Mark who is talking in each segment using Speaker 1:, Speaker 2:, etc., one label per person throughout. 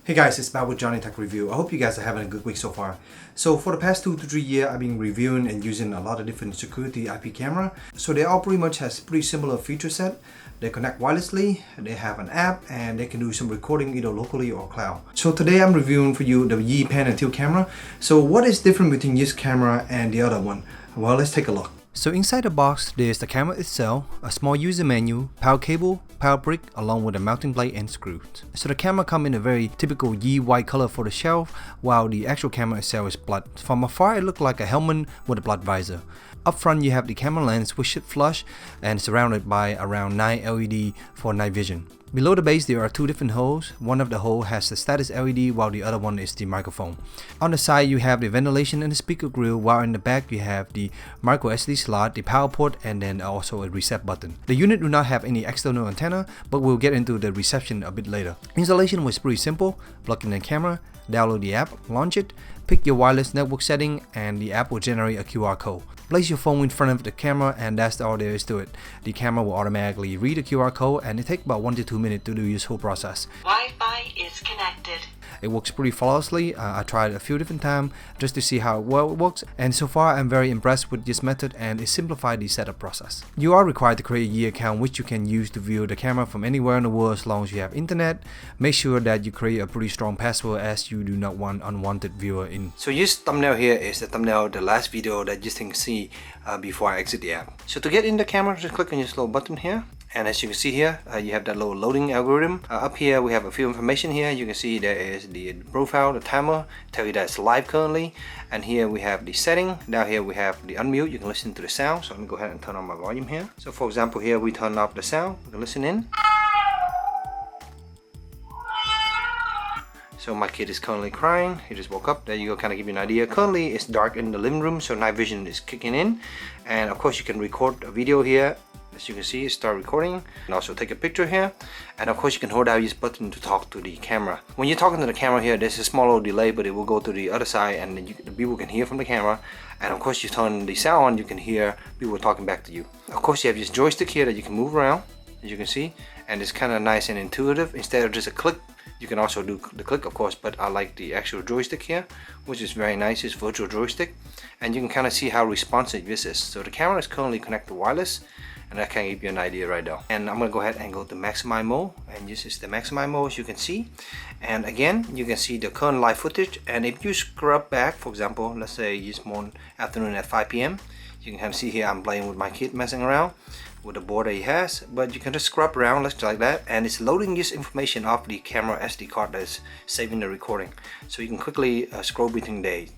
Speaker 1: Hey guys, it's Matt with Johnny Tech Review. I hope you guys are having a good week so far. So for the past 2 to 3 years, I've been reviewing and using a lot of different security IP camera. So they all pretty much has pretty similar feature set. They connect wirelessly, they have an app, and they can do some recording either locally or cloud. So today I'm reviewing for you the Yi Pan and Tilt camera. So what is different between this camera and the other one? Well, let's take a look. So inside the box, there's the camera itself, a small user menu, power cable, power brick, along with a mounting blade and screws. So the camera comes in a very typical Yi white color for the shelf, while the actual camera itself is black. From afar, it looks like a helmet with a black visor. Up front, you have the camera lens which should flush and surrounded by around 9 LED for night vision. Below the base, there are 2 different holes. One of the holes has the status LED while the other one is the microphone. On the side, you have the ventilation and the speaker grill, while in the back you have the micro SD slot, the power port, and then also a reset button. The unit do not have any external antenna, but we'll get into the reception a bit later. Installation was pretty simple. Plug in the camera, download the app, launch it, pick your wireless network setting, and the app will generate a QR code. Place your phone in front of the camera, and that's all there is to it. The camera will automatically read the QR code, and it takes about 1 to 2 minutes to do this whole process.
Speaker 2: Wi-Fi is connected.
Speaker 1: It works pretty flawlessly. I tried a few different times just to see how well it works, and so far I'm very impressed with this method, and it simplified the setup process. You are required to create a Yi account which you can use to view the camera from anywhere in the world as long as you have internet. Make sure that you create a pretty strong password as you do not want unwanted viewer in. So this thumbnail here is the thumbnail of the last video that you can see before I exit the app. So to get in the camera, just click on this little button here. And as you can see here, you have that little loading algorithm. Up here we have a few information here. You can see there is the profile, the timer, tell you that it's live currently. And here we have the setting. Down here we have the unmute. You can listen to the sound. So let me go ahead and turn on my volume here. So for example, here we turn off the sound. We can listen in. So my kid is currently crying. He just woke up. There you go, kind of give you an idea. Currently it's dark in the living room, so night vision is kicking in. And of course you can record a video here. As you can see, start recording, and also take a picture here. And of course you can hold down this button to talk to the camera. When you're talking to the camera here, there's a small little delay, but it will go to the other side, and then the people can hear from the camera. And of course you turn the sound on, you can hear people talking back to you. Of course you have this joystick here that you can move around, as you can see, and it's kind of nice and intuitive. Instead of just a click, you can also do the click, of course, but I like the actual joystick here, which is very nice. It's virtual joystick, and you can kind of see how responsive this is. So the camera is currently connected wireless, and that can give you an idea right now. And I'm gonna go ahead and go to maximize mode, and this is the maximize mode, as you can see. And again, you can see the current live footage. And if you scrub back, for example, let's say this morning afternoon at 5 p.m. you can kind of see here I'm playing with my kid, messing around with the board that he has, but you can just scrub around just like that, and it's loading this information off the camera SD card that's saving the recording. So you can quickly scroll between days.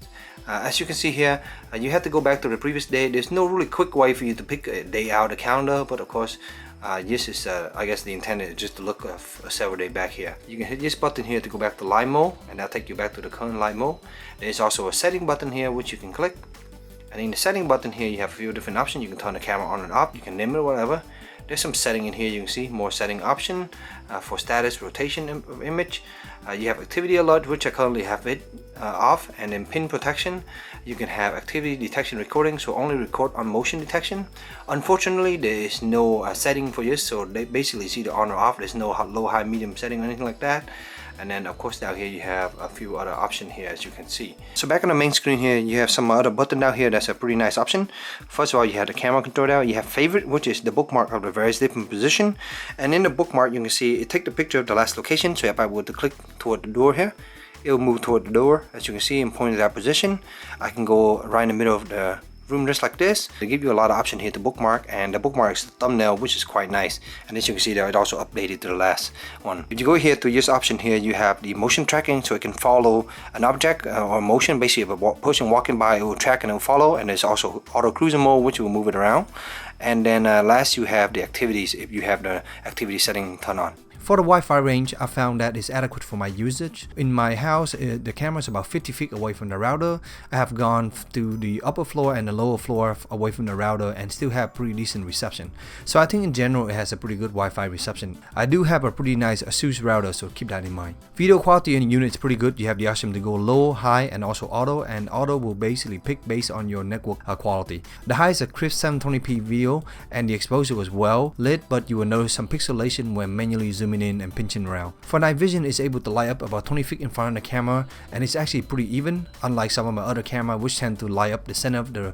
Speaker 1: As you can see here, you have to go back to the previous day. There's no really quick way for you to pick a day out of the calendar, but of course this is I guess the intent is just to look several days back here. You can hit this button here to go back to live mode, and that'll take you back to the current live mode. There's also a setting button here which you can click. And in the setting button here, you have a few different options. You can turn the camera on and off. You can name it whatever. There's some setting in here. You can see more setting option for status, rotation image. You have activity alert, which I currently have it off, and then pin protection. You can have activity detection recording, so only record on motion detection. Unfortunately, there is no setting for this, so they basically see the on or off. There's no low, high, medium setting or anything like that. And then of course down here you have a few other options here, as you can see. So back on the main screen here, you have some other button down here. That's a pretty nice option. First of all, you have the camera control down. You have favorite, which is the bookmark of the various different position. And in the bookmark, you can see it take the picture of the last location. So if I were to click toward the door here, it will move toward the door, as you can see, and point to that position. I can go right in the middle of the room just like this. They give you a lot of option here to bookmark, and the bookmark is the thumbnail, which is quite nice. And as you can see there, it also updated to the last one. If you go here to this option here, you have the motion tracking, so it can follow an object or motion. Basically, if a person walking by, it will track and it will follow. And there's also auto cruising mode, which will move it around. And then last, you have the activities if you have the activity setting turned on. For the Wi-Fi range, I found that it's adequate for my usage. In my house, the camera is about 50 feet away from the router. I have gone to the upper floor and the lower floor away from the router and still have pretty decent reception. So I think in general it has a pretty good Wi-Fi reception. I do have a pretty nice ASUS router, so keep that in mind. Video quality in the unit is pretty good. You have the option to go low, high, and also auto, and auto will basically pick based on your network quality. The high is a crisp 720p video, and the exposure was well lit, but you will notice some pixelation when manually zooming zooming in and pinching around. For night vision, it's able to light up about 20 feet in front of the camera, and it's actually pretty even, unlike some of my other camera which tend to light up the center of the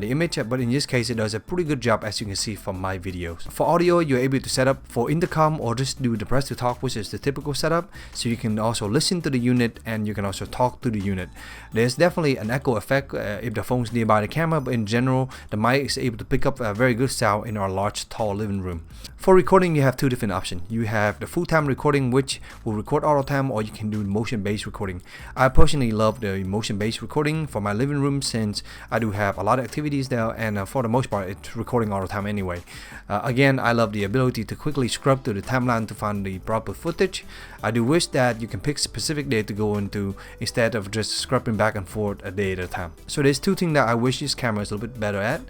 Speaker 1: image, but in this case it does a pretty good job, as you can see from my videos. For audio, you're able to set up for intercom or just do the press to talk, which is the typical setup, so you can also listen to the unit and you can also talk to the unit. There's definitely an echo effect if the phone's nearby the camera, but in general the mic is able to pick up a very good sound in our large tall living room. For recording, you have two different options. You have the full-time recording, which will record all the time, or you can do motion-based recording. I personally love the motion-based recording for my living room since I do have a lot of activities there, and for the most part it's recording all the time anyway. Again, I love the ability to quickly scrub through the timeline to find the proper footage. I do wish that you can pick specific day to go into instead of just scrubbing back and forth a day at a time. So there's two things that I wish this camera is a little bit better at.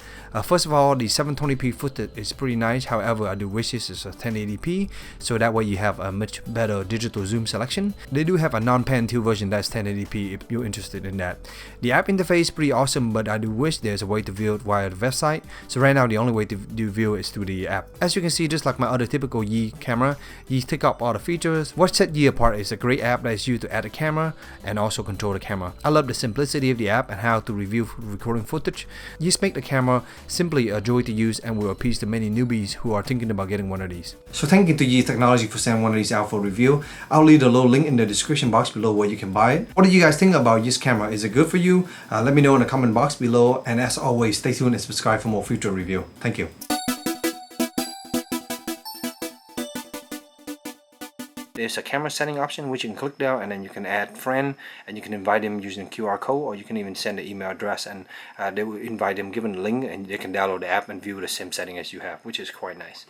Speaker 1: First of all, the 720p footage is pretty nice. However, I do wish this is a 1080p, so that way you have a much better digital zoom selection. They do have a non-pan tilt version that's 1080p if you're interested in that. The app interface is pretty awesome, but I do wish there's a way to view it via the website. So right now the only way to view it is through the app. As you can see, just like my other typical Yi camera, Yi take up all the features. What sets Yi apart is a great app that is used to add a camera and also control the camera. I love the simplicity of the app and how to review recording footage. Just make the camera simply a joy to use and will appease to many newbies who are thinking about getting one of these. So thank you to Yi Technology for sending one of these out for review. I'll leave the low link in the description box below where you can buy it. What do you guys think about this camera? Is it good for you? Let me know in the comment box below, and as always, stay tuned and subscribe for more future review. Thank you. There's a camera setting option which you can click there, and then you can add friend and you can invite them using QR code, or you can even send an email address and they will invite them given the link, and they can download the app and view the same setting as you have, which is quite nice.